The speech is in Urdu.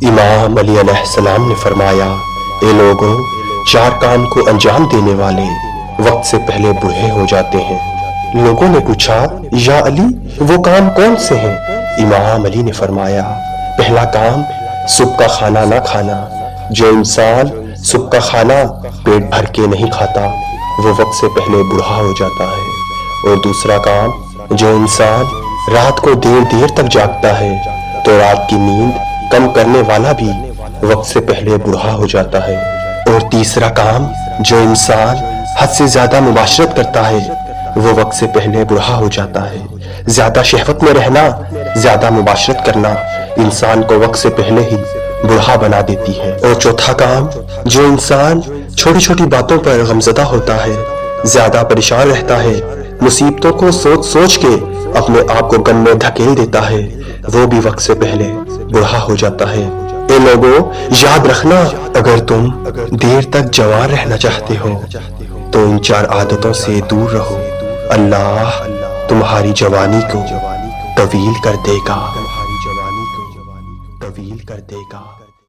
امام علی علیہ السلام نے فرمایا، اے لوگوں، چار کام کو انجام دینے والے وقت سے پہلے بوڑھے ہو جاتے ہیں۔ لوگوں نے پوچھا، یا علی وہ کام کون سے ہیں؟ امام علی نے فرمایا، پہلا کام صبح کا کھانا نہ کھانا۔ جو انسان صبح کا کھانا پیٹ بھر کے نہیں کھاتا وہ وقت سے پہلے بوڑھا ہو جاتا ہے۔ اور دوسرا کام، جو انسان رات کو دیر دیر تک جاگتا ہے تو رات کی نیند کم کرنے والا بھی وقت سے پہلے بوڑھا ہو جاتا ہے۔ اور تیسرا کام، جو انسان حد سے زیادہ مباشرت کرتا ہے وہ وقت سے پہلے بوڑھا ہو جاتا ہے۔ زیادہ شہوت میں رہنا، زیادہ مباشرت کرنا انسان کو وقت سے پہلے ہی بوڑھا بنا دیتی ہے۔ اور چوتھا کام، جو انسان چھوٹی چھوٹی باتوں پر غمزدہ ہوتا ہے، زیادہ پریشان رہتا ہے، مصیبتوں کو سوچ سوچ کے اپنے آپ کو غم میں دھکیل دیتا ہے، وہ بھی وقت سے پہلے بوڑھا ہو جاتا ہے۔ اے لوگوں، یاد رکھنا، اگر تم دیر تک جوان رہنا چاہتے ہو تو ان چار عادتوں سے دور رہو۔ اللہ تمہاری جوانی کو طویل کر دے گا۔